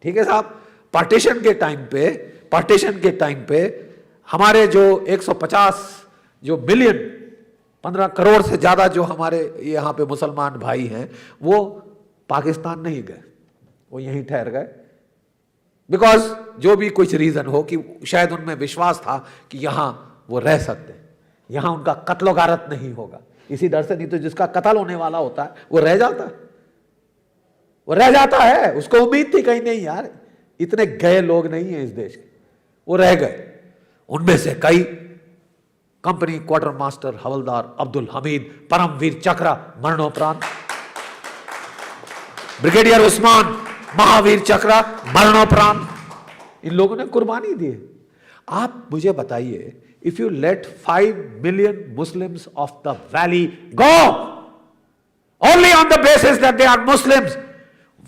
ठीक है साहब। पार्टीशन के टाइम पे हमारे जो 150 जो मिलियन 15 करोड़ से ज्यादा जो हमारे यहां पे मुसलमान भाई हैं वो पाकिस्तान नहीं गए, वो यहीं ठहर गए। बिकॉज जो भी कुछ रीजन हो कि शायद उनमें विश्वास था कि यहां वो रह सकते हैं, यहां उनका कत्लो गारत नहीं होगा, इसी डर से। नहीं तो जिसका कत्ल होने वाला होता है वो रह जाता है, उसको उम्मीद थी कहीं नहीं यार, इतने गए लोग नहीं है इस देश के, वो रह गए। उनमें से कई कंपनी क्वार्टर मास्टर हवलदार अब्दुल हमीद परमवीर चक्र मरणोपरांत, ब्रिगेडियर उस्मान महावीर चक्र मरणोपरांत, इन लोगों ने कुर्बानी दी। आप मुझे बताइए, if you let 5 million Muslims of the valley go only on the basis that they are Muslims,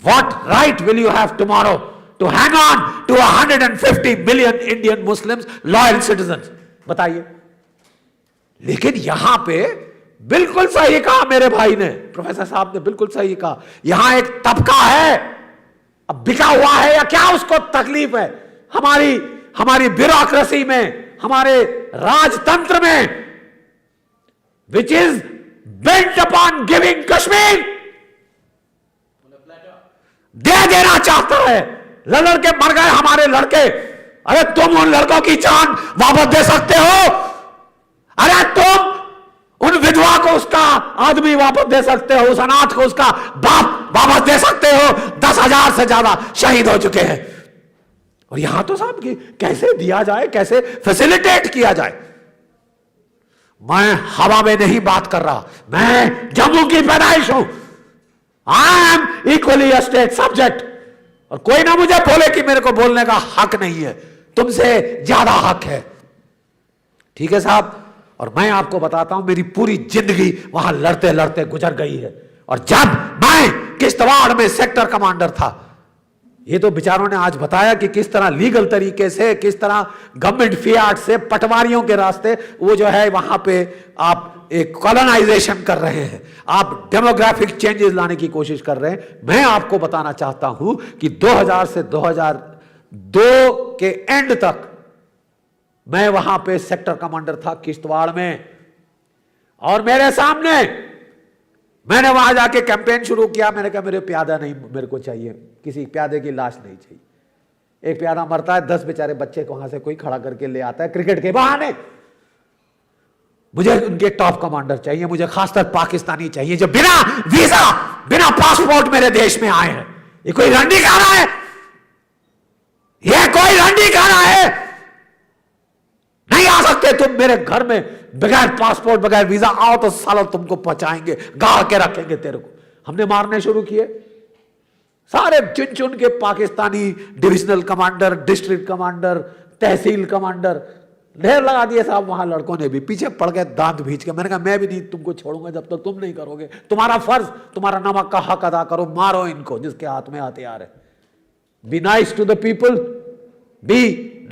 what right will you have tomorrow to hang on to 150 million Indian Muslims loyal citizens? बताइए। लेकिन यहां पे बिल्कुल सही कहा मेरे भाई ने, प्रोफेसर साहब ने बिल्कुल सही कहा, यहां एक तबका है, अब बिका हुआ है या क्या उसको तकलीफ है, हमारी ब्यूरोक्रेसी में, हमारे राजतंत्र में, which is bent upon giving Kashmir, दे देना चाहता है। लड़ के मर गए हमारे लड़के, अरे तुम उन लड़कों की जान वापस दे सकते हो? अरे तुम उन विधवा को उसका आदमी वापस दे सकते हो, उस अनाथ को उसका बाप वापस दे सकते हो? 10,000 से ज्यादा शहीद हो चुके हैं। और यहां तो साहब की कैसे दिया जाए, कैसे फैसिलिटेट किया जाए। मैं हवा में नहीं बात कर रहा, मैं जम्मू की पैदाइश हूं। I am equally a state subject. और कोई ना मुझे बोले कि मेरे को बोलने का हक नहीं है, तुमसे ज्यादा हक है। ठीक है साहब। और मैं आपको बताता हूं, मेरी पूरी जिंदगी वहां लड़ते लड़ते गुजर गई है। और जब मैं किश्तवाड़ में सेक्टर कमांडर था, ये तो बेचारों ने आज बताया कि किस तरह लीगल तरीके से, किस तरह गवर्नमेंट फियाट से, पटवारियों के रास्ते वो जो है वहां पे आप एक कॉलोनाइजेशन कर रहे हैं, आप डेमोग्राफिक चेंजेस लाने की कोशिश कर रहे हैं। मैं आपको बताना चाहता हूं कि 2000 से 2002 के एंड तक मैं वहां पे सेक्टर कमांडर था किश्तवाड़ में। और मेरे सामने मैंने वहां जाके कैंपेन शुरू किया। मैंने कहा मेरे प्यादा नहीं मेरे को चाहिए, किसी प्यादे की लाश नहीं चाहिए। एक प्यादा मरता है, 10 बेचारे बच्चे को वहां से कोई खड़ा करके ले आता है क्रिकेट के बहाने। मुझे उनके टॉप कमांडर चाहिए, मुझे खासकर पाकिस्तानी चाहिए जो बिना वीजा, बिना पासपोर्ट मेरे देश में आए हैं। ये कोई रंडी खाना है? ये कोई रंडी खाना है? नहीं आ सकते तुम मेरे घर में बगैर पासपोर्ट, बगैर वीजा। आओ तो सालों तुमको पहुंचाएंगे, गाड़ के रखेंगे तेरे को। हमने मारने शुरू किए सारे चुन चुन के Pakistani divisional commander, district commander, tehsil commander ढेर लगा दिए साहब। वहां लड़कों ने भी पीछे पड़ गए दांत भींच के। मैंने कहा मैं भी नहीं तुमको छोड़ूंगा जब तक तुम नहीं करोगे। तुम्हारा फर्ज, तुम्हारा नमक का हक अदा करो, मारो इनको जिसके हाथ में हथियार है। Be nice to the people, be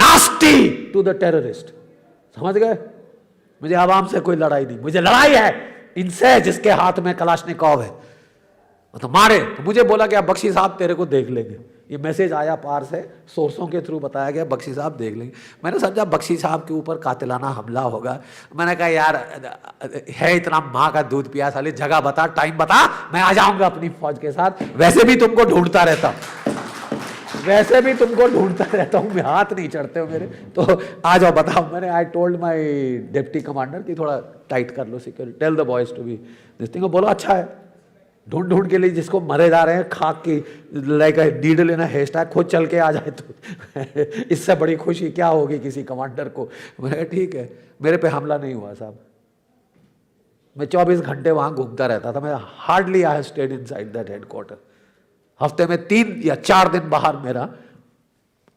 nasty to the terrorist. समझ गए? मुझे आवाम से कोई लड़ाई नहीं, मुझे लड़ाई है इनसे जिसके हाथ में कलाशनिकोव है। तो मारे तो मुझे बोला गया बख्शी साहब तेरे को देख लेंगे। ये मैसेज आया पार से, सोर्सों के थ्रू बताया गया बख्शी साहब देख लेंगे। मैंने समझा बख्शी साहब के ऊपर कातिलाना हमला होगा। मैंने कहा यार है इतना माँ का दूध पिया, साले जगह बता, टाइम बता, मैं आ जाऊंगा अपनी फौज के साथ। वैसे भी तुमको ढूंढता रहता हूं, मैं हाथ नहीं चढ़ते हो मेरे, तो आ जाओ बताओ। मैंने I told my deputy commander कि थोड़ा टाइट कर लो security, tell the boys to be this thing. बोलो अच्छा है, ढूंढ के लिए जिसको मरे जा रहे हैं खाक की like needle in a hairstyle, खुद चल के आ जाए तो इससे बड़ी खुशी क्या होगी किसी कमांडर को। मैं ठीक है, मेरे पे हमला नहीं हुआ साहब। मैं 24 घंटे वहां घूमता रहता था। मैं hardly I have stayed inside that headquarter. हफ्ते में 3 या 4 दिन बाहर मेरा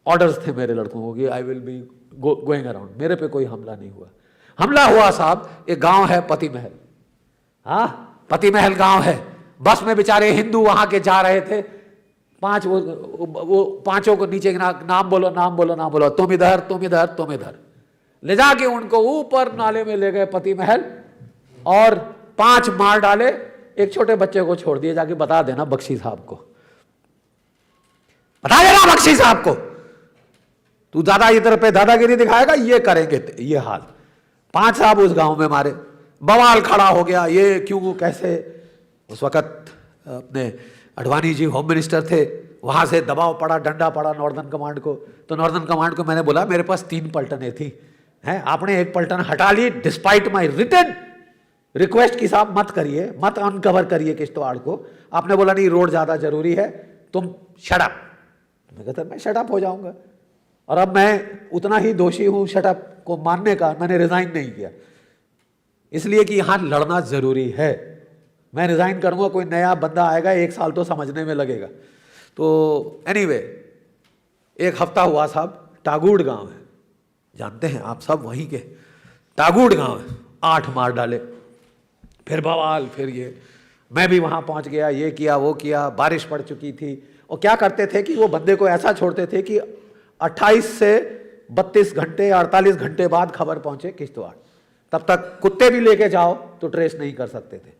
ऑर्डर्स थे मेरे लड़कों को कि I will be going around. मेरे पे कोई हमला नहीं हुआ। हमला हुआ साहब, एक गांव है पति महल, हाँ पति महल गांव है। बस में बेचारे हिंदू वहां के जा रहे थे, 5 वो पांचों को नीचे नाम बोलो, तुम इधर ले जाके उनको ऊपर नाले में ले गए पति महल और 5 मार डाले। एक छोटे बच्चे को छोड़ दिए, जाके बता देना बख्शी साहब को, बता देना बख्शी साहब को, तू दादा इधर पे दादागिरी दिखाएगा, ये करेंगे ये हाल। 5 साहब उस गांव में मारे, बवाल खड़ा हो गया, ये क्यों कैसे। उस वक्त अपने अडवाणी जी होम मिनिस्टर थे, वहां से दबाव पड़ा, डंडा पड़ा नॉर्दर्न कमांड को। तो नॉर्दर्न कमांड को मैंने बोला मेरे पास 3 पलटनें थी हैं, आपने 1 पलटन हटा ली डिस्पाइट माई रिटन रिक्वेस्ट कि साहब मत करिए, मत अनकवर करिए किश्तवाड़ को। आपने बोला नहीं रोड ज्यादा जरूरी है, तुम शट अप। मैं कहता मैं शट अप हो जाऊंगा, और अब मैं उतना ही दोषी हूं शट अप को मानने का। मैंने रिजाइन नहीं किया इसलिए कि यहां लड़ना जरूरी है। मैं रिजाइन करूंगा, कोई नया बंदा आएगा, 1 साल तो समझने में लगेगा। तो एनीवे, 1 हफ्ता हुआ साहब, टागूड़ गांव है, जानते हैं आप सब वहीं के, टागूड़ गांव है, 8 मार डाले, फिर बवाल, फिर ये। मैं भी वहां पहुंच गया, ये किया वो किया, बारिश पड़ चुकी थी। और क्या करते थे कि वो बंदे को ऐसा छोड़ते थे कि 28 से 32 घंटे 48 घंटे बाद खबर पहुंचे किश्तवाड़, तब तक कुत्ते भी लेके जाओ तो ट्रेस नहीं कर सकते थे।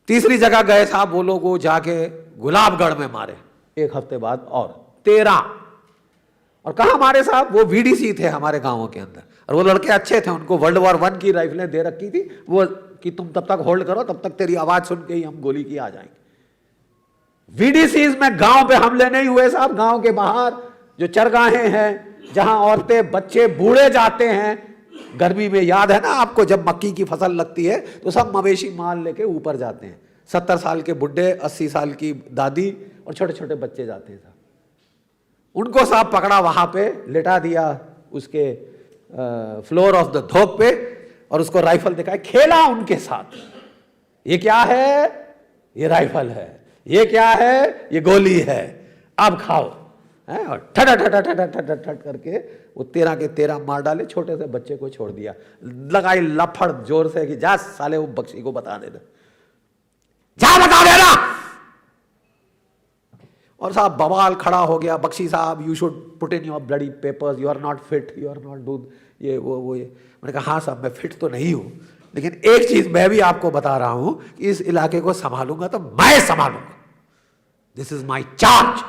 तीसरी जगह गए साहब वो लोग, वो जाके गुलाबगढ़ में मारे 1 हफ्ते बाद, और 13। और कहां मारे साहब, वो वीडीसी थे हमारे गांवों के अंदर, और वो लड़के अच्छे थे, उनको वर्ल्ड वॉर 1 की राइफलें दे रखी थी, वो कि तुम तब तक होल्ड करो, तब तक तेरी आवाज सुन के ही हम गोली की आ जाएंगे। वीडीसीज में गांव पे हमले नहीं हुए साहब, गांव के बाहर जो चरगाहें हैं, जहां औरतें बच्चे बूढ़े जाते हैं गर्मी में, याद है ना आपको, जब मक्की की फसल लगती है तो सब मवेशी माल लेके ऊपर जाते हैं, 70 साल के बुढ़े, 80 साल की दादी और छोटे छोटे बच्चे जाते हैं साहब। उनको साहब पकड़ा, वहां पे लिटा दिया उसके फ्लोर ऑफ द धोप पे, और उसको राइफल दिखाई, खेला उनके साथ। ये क्या है, ये राइफल है, ये क्या है, ये गोली है, अब खाओ है। और ठट ठट ठट ठट ठट ठट करके वो 13 के 13 मार डाले, छोटे से बच्चे को छोड़ दिया। लगाई लफड़ जोर से कि जा साले वो बख्शी को बता देना, जा बता देना। और साहब बवाल खड़ा हो गया, बख्शी साहब you should put in your bloody papers, you are not fit, you are not do ये वो ये। मैंने कहा हाँ साहब मैं फिट तो नहीं हूं, लेकिन एक चीज मैं भी आपको बता रहा हूं कि इस इलाके को संभालूंगा तो मैं संभालूंगा, दिस इज माई चार्ज।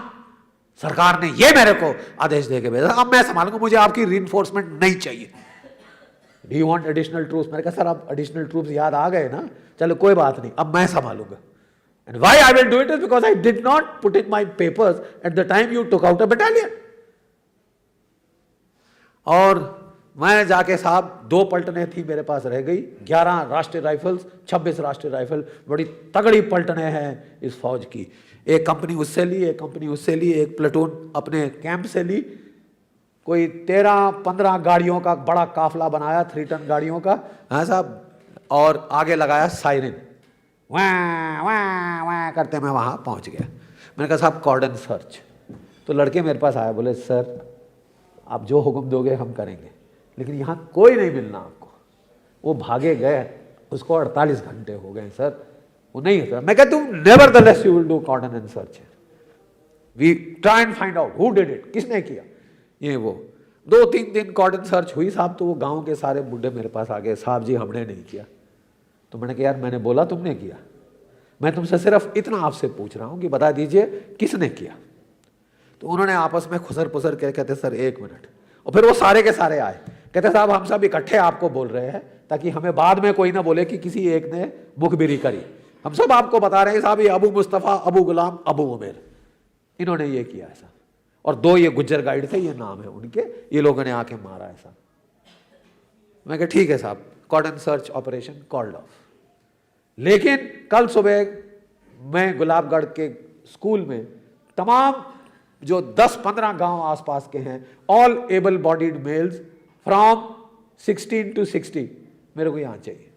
सरकार ने ये मेरे को आदेश देके भेजा, अब मैं संभालूंगा, मुझे आपकी रीइंफोर्समेंट नहीं चाहिए। Do you want additional troops? मैंने कहा सर आप एडिशनल ट्रूप्स याद आ गए ना, चलो कोई बात नहीं, अब मैं संभालूंगा। And why I will do it is because I did not put in my papers at the time you took out a battalion. और मैं जाके साहब 2 पलटनें थी मेरे पास रह गई, 11 राष्ट्रीय राइफल्स, 26 राष्ट्रीय राइफल, बड़ी तगड़ी पलटनें हैं इस फौज की। एक कंपनी उससे ली, एक कंपनी उससे ली, एक प्लेटून अपने कैंप से ली, कोई 13-15 गाड़ियों का बड़ा काफिला बनाया, 3 टन गाड़ियों का, हाँ साहब, और आगे लगाया साइरन, वाह वाह वाह करते मैं वहाँ पहुँच गया। मैंने कहा साहब कॉर्डन सर्च। तो लड़के मेरे पास आए, बोले सर आप जो हुक्म दोगे हम करेंगे, लेकिन यहाँ कोई नहीं मिलना आपको। वो भागे गए, उसको 48 घंटे हो गए सर, वो नहीं होता। मैं कहता हूँ nevertheless you will do cordon and search, we try and find out who did it, किसने किया ये वो। 2-3 दिन कॉर्डन सर्च हुई साहब, तो वो गाँव के सारे बुढ़े मेरे पास आ गए, साहब जी हमने नहीं किया। तो मैंने कहा यार मैंने बोला तुमने किया, मैं तुमसे सिर्फ इतना आपसे पूछ रहा हूं कि बता दीजिए किसने किया। तो उन्होंने आपस में खुसर पुसर के कहते सर 1 मिनट, और फिर वो सारे के सारे आए, कहते साहब हम सब इकट्ठे आपको बोल रहे हैं ताकि हमें बाद में कोई ना बोले कि किसी एक ने मुखबिरी करी। हम सब आपको बता रहे हैं साहब, ये अबू मुस्तफ़ा, अबू गुलाम, अबू उमेर, इन्होंने ये किया ऐसा, और 2 ये गुज्जर गाइड थे, ये नाम है उनके, ये लोगों ने आके मारा ऐसा। मैं कहा ठीक है साहब, कॉर्डन सर्च ऑपरेशन कॉल्ड ऑफ। लेकिन कल सुबह मैं गुलाबगढ़ के स्कूल में तमाम जो 10-15 गांव आसपास के हैं, all able bodied males from 16 to 60 मेरे को यहां चाहिए,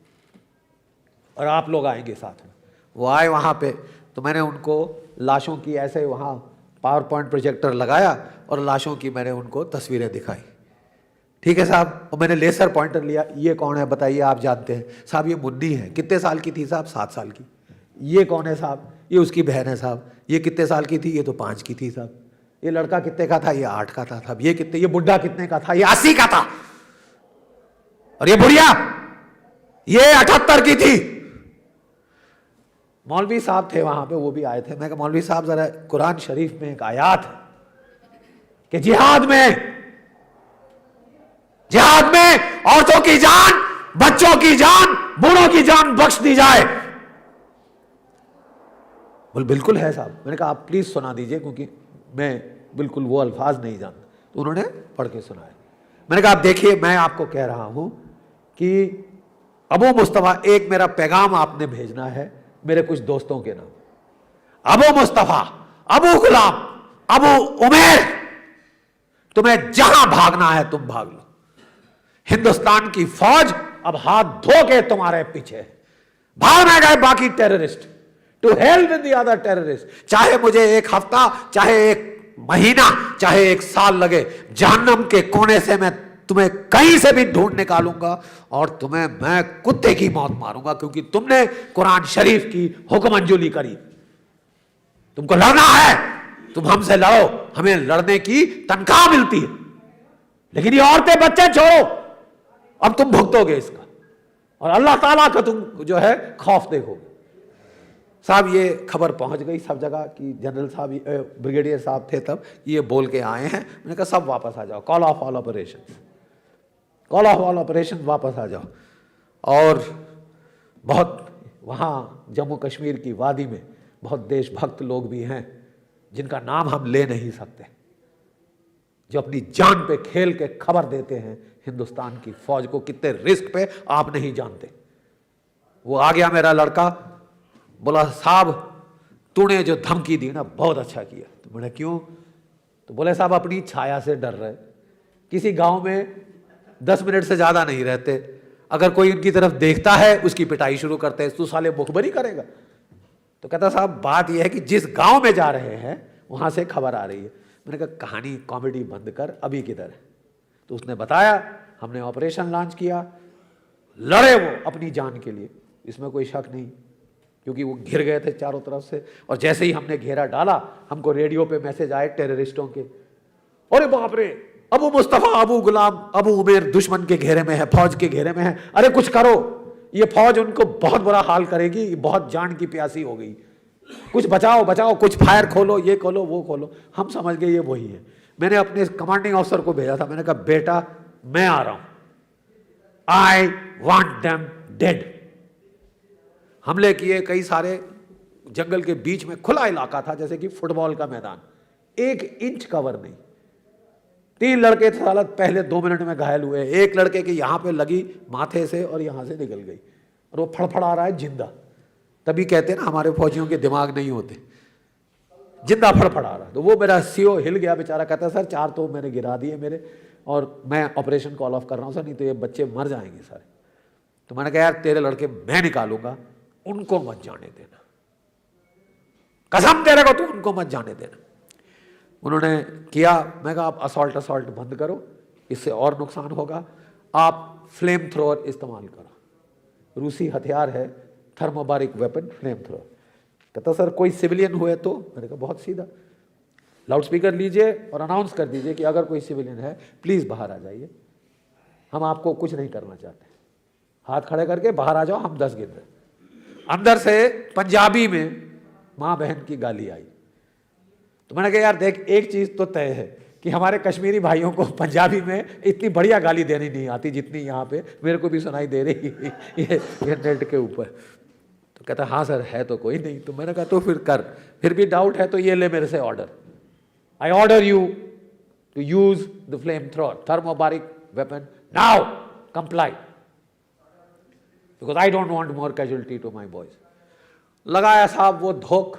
और आप लोग आएंगे साथ में। वो आए वहां पे, तो मैंने उनको लाशों की ऐसे वहां पावर पॉइंट प्रोजेक्टर लगाया और लाशों की मैंने उनको तस्वीरें दिखाई। ठीक है साहब, और मैंने लेसर पॉइंटर लिया, ये कौन है बताइए, आप जानते हैं साहब, ये मुन्नी है। कितने साल की थी साहब? 7 साल की। ये कौन है साहब? ये उसकी बहन है साहब। ये कितने साल की थी? ये तो 5 की थी साहब। ये लड़का कितने का था? ये 8 का था साहब। ये कितने, ये बुढ़ा कितने का था? ये 80 का था। और ये बुढ़िया ये 78 की थी। मौलवी साहब थे वहां पे, वो भी आए थे। मैं कहा मौलवी साहब जरा कुरान शरीफ में एक आयत है, कि जिहाद में औरतों की जान, बच्चों की जान, बूढ़ों की जान बख्श दी जाए। बोल बिल्कुल है साहब। मैंने कहा आप प्लीज सुना दीजिए, क्योंकि मैं बिल्कुल वो अल्फाज नहीं जानता। तो उन्होंने पढ़ के सुनाया। मैंने कहा आप देखिए, मैं आपको कह रहा हूं कि अबू मुस्तफा, एक मेरा पैगाम आपने भेजना है मेरे कुछ दोस्तों के नाम। अबू मुस्तफा, अबू गुलाम, अबू उमेर, तुम्हें जहां भागना है तुम भाग लो। हिंदुस्तान की फौज अब हाथ धो के तुम्हारे पीछे है। भागना गए बाकी terrorist, to hell with the other terrorist. चाहे मुझे एक हफ्ता, चाहे एक महीना, चाहे एक साल लगे, जहन्नम के कोने से मैं तुम्हें कहीं से भी ढूंढ निकालूंगा और तुम्हें मैं कुत्ते की मौत मारूंगा, क्योंकि तुमने कुरान शरीफ की हुक्मंजूरी करी। तुमको लड़ना है, तुम हमसे लड़ो, हमें लड़ने की तनख्वाह मिलती है, लेकिन ये औरतें बच्चे छोड़ो, अब तुम भुगतोगे इसका, और अल्लाह ताला का तुम जो है खौफ देखोगे। साहब ये खबर पहुंच गई सब जगह कि जनरल साहब, ब्रिगेडियर साहब थे तब, ये बोल के आए हैं। मैंने कहा सब वापस आ जाओ, call of all operation, call of all operation, वापस आ जाओ। और बहुत वहाँ जम्मू कश्मीर की वादी में बहुत देशभक्त लोग भी हैं जिनका नाम हम ले नहीं सकते, जो अपनी जान पे खेल के खबर देते हैं हिंदुस्तान की फौज को, कितने रिस्क पे आप नहीं जानते। वो आ गया मेरा लड़का, बोला साहब तूने जो धमकी दी ना बहुत अच्छा किया। तो मैंने क्यों? तो बोले साहब अपनी छाया से डर रहे, किसी गांव में 10 मिनट से ज्यादा नहीं रहते, अगर कोई उनकी तरफ देखता है उसकी पिटाई शुरू करते हैं, तू साले मुखबरी करेगा। तो कहता साहब बात यह है कि जिस गांव में जा रहे हैं वहां से खबर आ रही है। मैंने कहा कहानी कॉमेडी बंद कर, अभी किधर है? तो उसने बताया हमने ऑपरेशन लॉन्च किया, लड़े वो अपनी जान के लिए, इसमें कोई शक नहीं, क्योंकि वो घिर गए थे चारों तरफ से। और जैसे ही हमने घेरा डाला, हमको रेडियो पे मैसेज आए टेररिस्टों के, अरे बाप रे, अबू मुस्तफा, अबू गुलाम, अबू उमेर दुश्मन के घेरे में है, फौज के घेरे में है, अरे कुछ करो, ये फौज उनको बहुत बुरा हाल करेगी, बहुत जान की प्यासी हो गई, कुछ बचाओ बचाओ, कुछ फायर खोलो, ये खोलो वो खोलो। हम समझ गए ये वही है। मैंने अपने कमांडिंग ऑफिसर को भेजा था, मैंने कहा बेटा मैं आ रहा हूं, आई वांट देम डेड। हमले किए, कई सारे जंगल के बीच में खुला इलाका था, जैसे कि फुटबॉल का मैदान, 1 इंच कवर नहीं। 3 लड़के साला पहले 2 मिनट में घायल हुए, एक लड़के के यहां पे लगी माथे से और यहां से निकल गई, और वो फड़फड़ा रहा है जिंदा। तभी कहते हैं ना हमारे फौजियों के दिमाग नहीं होते, जिंदा फड़फड़ा रहा। तो वो मेरा सीओ हिल गया बेचारा, कहता सर 4 तो मैंने गिरा दिए मेरे, और मैं ऑपरेशन कॉल ऑफ कर रहा हूं सर, नहीं तो ये बच्चे मर जाएंगे सारे। तो मैंने कहा यार तेरे लड़के मैं निकालूंगा, उनको मत जाने देना, कसम तेरे को, तू उनको मत जाने देना। उन्होंने किया। मैं कहा आप असॉल्ट बंद करो, इससे और नुकसान होगा, आप फ्लेम थ्रोअर इस्तेमाल करो, रूसी हथियार है थर्मोबारिक वेपन, फ्लेम थ्रोअर। कहता सर कोई सिविलियन हुए तो? मैंने कहा बहुत सीधा, लाउड स्पीकर लीजिए और अनाउंस कर दीजिए कि अगर कोई सिविलियन है प्लीज बाहर आ जाइए, हम आपको कुछ नहीं करना चाहते, हाथ खड़े करके बाहर आ जाओ, हम 10 गिन रहे। अंदर से पंजाबी में मां बहन की गाली आई। तो मैंने कहा यार देख, एक चीज तो तय है कि हमारे कश्मीरी भाइयों को पंजाबी में इतनी बढ़िया गाली देनी नहीं आती जितनी यहाँ पे मेरे को भी सुनाई दे रही ये नेट के ऊपर। तो कहता हाँ सर है तो कोई नहीं। तो मैंने कहा तो फिर कर, फिर भी डाउट है तो ये ले मेरे से order, I order you to use the flame thrower thermobaric weapon now, comply, because I don't want more casualty to my boys. लगाया साहब, वो धोख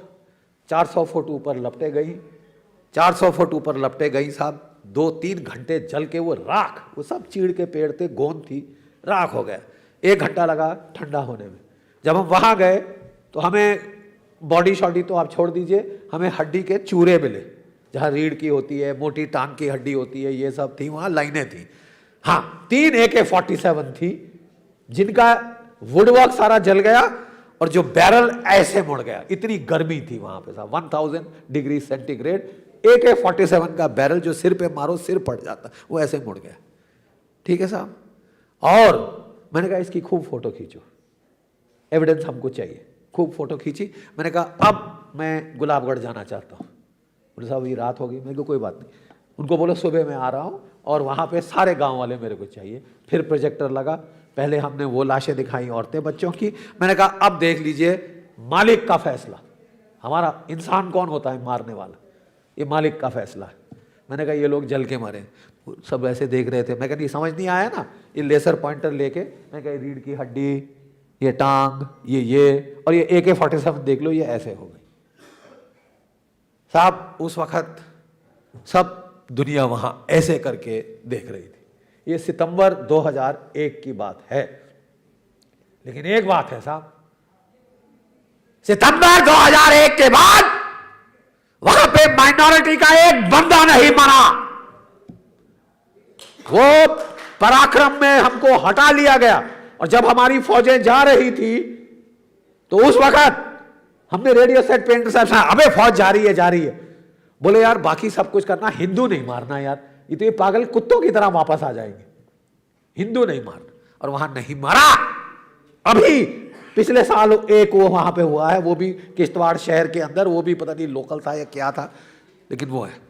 400 फुट ऊपर लपटे गई, 400 फुट ऊपर लपटे गई साहब। 2-3 घंटे जल के वो राख, वो सब चीड़ के पेड़ थे, गोंद थी, राख हो गया। 1 घंटा लगा ठंडा होने में। जब हम वहां गए तो हमें बॉडी शॉडी तो आप छोड़ दीजिए, हमें हड्डी के चूरे मिले, जहां रीढ़ की होती है, मोटी टांग की हड्डी होती है, ये सब थी, वहां लाइनें थी। हाँ 3 AK-47 थी, जिनका वुडवर्क सारा जल गया और जो बैरल ऐसे मुड़ गया, इतनी गर्मी थी वहां पे साहब, 1000 डिग्री सेंटीग्रेड। AK-47 का बैरल जो सिर पे मारो सिर फट जाता, वो ऐसे मुड़ गया। ठीक है साहब। और मैंने कहा इसकी खूब फोटो खींचो, एविडेंस हमको चाहिए। खूब फोटो खींची। मैंने कहा अब मैं गुलाबगढ़ जाना चाहता हूँ। बोले साहब ये रात होगी। मैंने कहा कोई बात नहीं, उनको बोलो सुबह मैं आ रहा हूं और वहां पे सारे गांव वाले मेरे को चाहिए। फिर प्रोजेक्टर लगा, पहले हमने वो लाशें दिखाई औरतें बच्चों की, मैंने कहा अब देख लीजिए मालिक का फैसला, हमारा इंसान कौन होता है मारने वाला, ये मालिक का फैसला है। मैंने कहा ये लोग जल के मरे, सब ऐसे देख रहे थे। मैं कहा नहीं समझ नहीं आया ना, ये लेसर पॉइंटर लेके, मैं कहा रीढ़ की हड्डी, ये टांग, ये और ये AK-47 देख लो, ये ऐसे हो गई। साहब उस वक्त सब दुनिया वहां ऐसे करके देख रही थी। ये सितंबर 2001 की बात है। लेकिन एक बात है साहब, सितंबर 2001 के बाद वहां पे माइनॉरिटी का एक बंदा नहीं मरा। वो पराक्रम में हमको हटा लिया गया, और जब हमारी फौजें जा रही थी तो उस वक्त हमने रेडियो सेट पे इंटरसेप्ट, अबे फौज जा रही है। बोले यार बाकी सब कुछ करना, हिंदू नहीं मारना यार, ये तो ये पागल कुत्तों की तरह वापस आ जाएंगे, हिंदू नहीं मारना। और वहां नहीं मारा। अभी पिछले साल एक वो वहां पे हुआ है, वो भी किश्तवाड़ शहर के अंदर, वो भी पता नहीं लोकल था या क्या था, लेकिन वो है।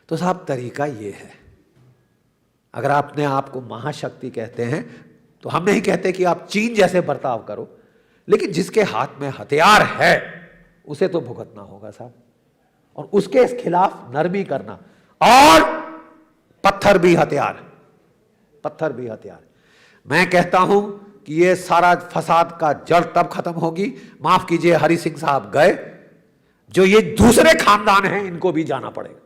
तो साहब तरीका ये है, अगर आपने आपको महाशक्ति कहते हैं तो हम नहीं कहते कि आप चीन जैसे बर्ताव करो, लेकिन जिसके हाथ में हथियार है उसे तो भुगतना होगा साहब, और उसके खिलाफ नरमी करना। और पत्थर भी हथियार, पत्थर भी हथियार। मैं कहता हूं कि ये सारा फसाद का जड़ तब खत्म होगी, माफ कीजिए हरि सिंह साहब गए, जो ये दूसरे खानदान हैं इनको भी जाना पड़ेगा।